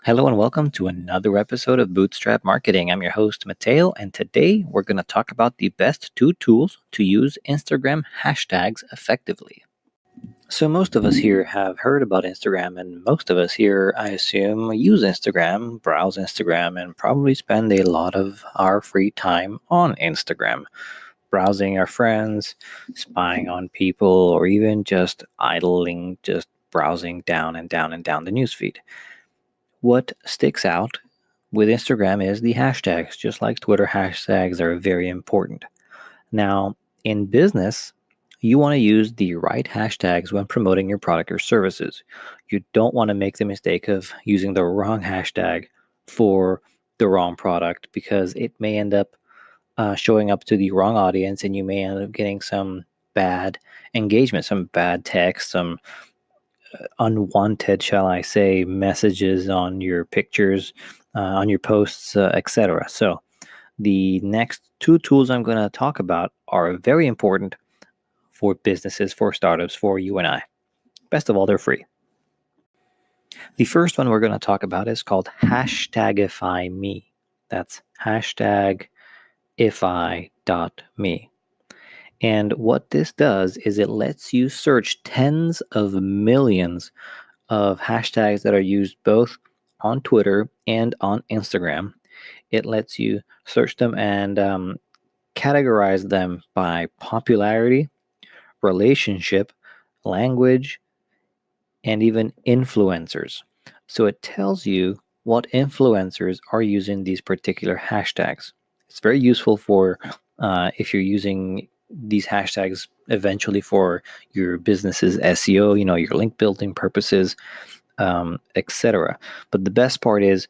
Hello and welcome to another episode of Bootstrap Marketing. I'm your host, Mateo, and today we're going to talk about the best two tools to use Instagram hashtags effectively. So, most of us here have heard about Instagram, and most of us here, I assume, use Instagram, browse Instagram, and probably spend a lot of our free time on Instagram, browsing our friends, spying on people, or even just idling, just browsing down and down and down the newsfeed. What sticks out with Instagram is the hashtags. Just like Twitter, hashtags are very important. Now, in business, you want to use the right hashtags when promoting your product or services. You don't want to make the mistake of using the wrong hashtag for the wrong product because it may end up showing up to the wrong audience and you may end up getting some bad engagement, some bad text, some unwanted, shall I say, messages on your pictures, on your posts, etc. So, the next two tools I'm going to talk about are very important for businesses, for startups, for you and I. Best of all, they're free. The first one we're going to talk about is called Hashtagify.me. That's hashtagify.me. And what this does is it lets you search tens of millions of hashtags that are used both on Twitter and on Instagram. It lets you search them and categorize them by popularity, relationship, language, and even influencers. So it tells you what influencers are using these particular hashtags. It's very useful for if you're using these hashtags eventually for your business's SEO, your link building purposes, etc. But the best part is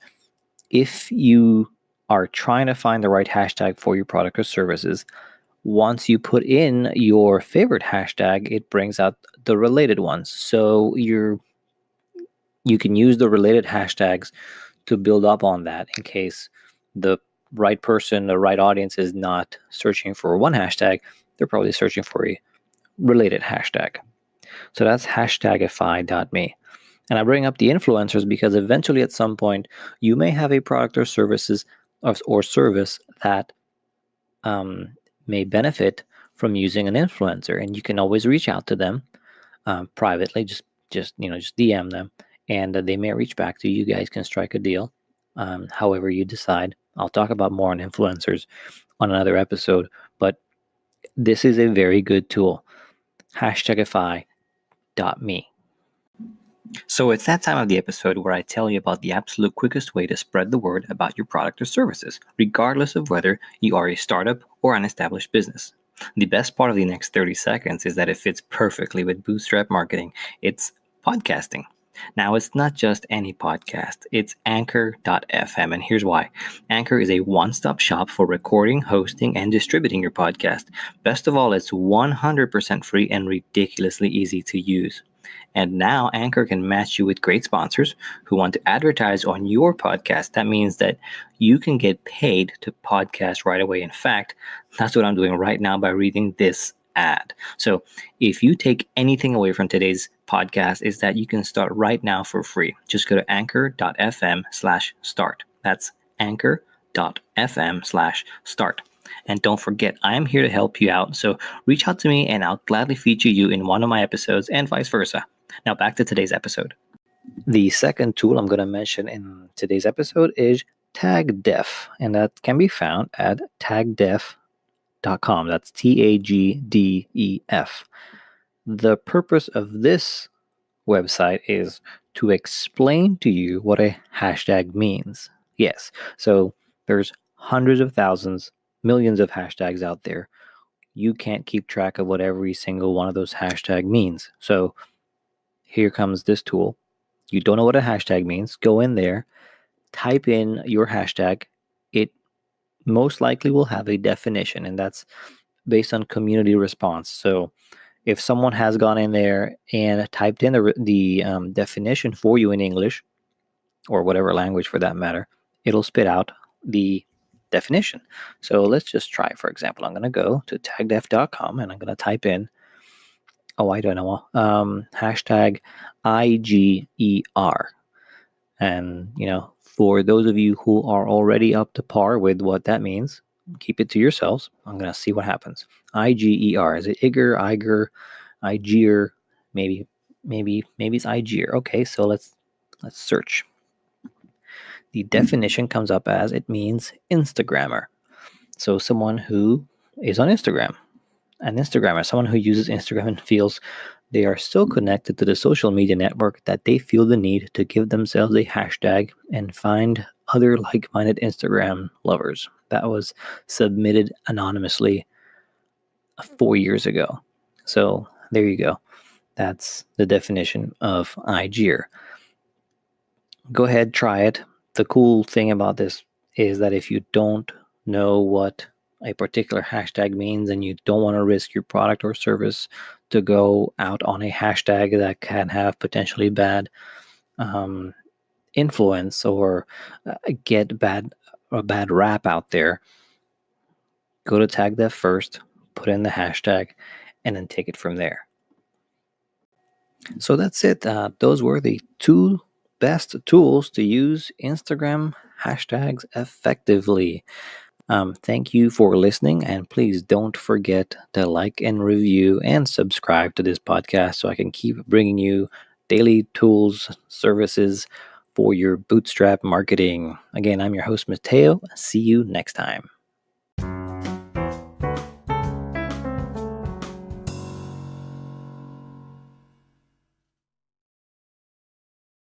if you are trying to find the right hashtag for your product or services, once you put in your favorite hashtag, it brings out the related ones. So you can use the related hashtags to build up on that in case the right person, the right audience is not searching for one hashtag, they're probably searching for a related hashtag. So that's hashtagify.me. And I bring up the influencers because eventually at some point you may have a product or services or service that may benefit from using an influencer, and you can always reach out to them privately. Just DM them, and they may reach back to you. You guys can strike a deal, however you decide. I'll talk about more on influencers on another episode, but this is a very good tool. Hashtagify.me. So it's that time of the episode where I tell you about the absolute quickest way to spread the word about your product or services, regardless of whether you are a startup or an established business. The best part of the next 30 seconds is that it fits perfectly with Bootstrap Marketing. It's podcasting. Now, it's not just any podcast. It's Anchor.fm, and here's why. Anchor is a one-stop shop for recording, hosting, and distributing your podcast. Best of all, it's 100% free and ridiculously easy to use. And now Anchor can match you with great sponsors who want to advertise on your podcast. That means that you can get paid to podcast right away. In fact, that's what I'm doing right now by reading this ad. So if you take anything away from today's podcast, is that you can start right now for free. Just go to anchor.fm/start. That's anchor.fm/start. And don't forget, I'm here to help you out. So reach out to me and I'll gladly feature you in one of my episodes and vice versa. Now back to today's episode. The second tool I'm going to mention in today's episode is TagDef, and that can be found at tagdef.com. That's TAGDEF. The purpose of this website is to explain to you what a hashtag means. Yes, so there's hundreds of thousands, millions of hashtags out there. You can't keep track of what every single one of those hashtag means. So here comes this tool. You don't know what a hashtag means, go in there, type in your hashtag. It most likely will have a definition, and that's based on community response. So if someone has gone in there and typed in the definition for you in English or whatever language for that matter, it'll spit out the definition. So let's just try. For example, I'm going to go to tagdef.com and I'm going to type in, I don't know, hashtag IGER. And, for those of you who are already up to par with what that means, keep it to yourselves. I'm going to see what happens. IGER. Is it Iger, Iger, Iger? Maybe it's Iger. Okay, so let's search. The definition comes up as it means Instagrammer. So someone who is on Instagram. An Instagrammer, someone who uses Instagram and feels they are so connected to the social media network that they feel the need to give themselves a hashtag and find other like-minded Instagram lovers. That was submitted anonymously 4 years ago. So there you go. That's the definition of IGER. Go ahead, try it. The cool thing about this is that if you don't know what a particular hashtag means and you don't want to risk your product or service to go out on a hashtag that can have potentially bad influence or get a bad rap out there, go to Tag Dev first, put in the hashtag, and then take it from there. So that's it. Those were the 2 best tools to use Instagram hashtags effectively. Thank you for listening, and please don't forget to like and review and subscribe to this podcast so I can keep bringing you daily tools, services for your bootstrap marketing. Again, I'm your host, Mateo. See you next time.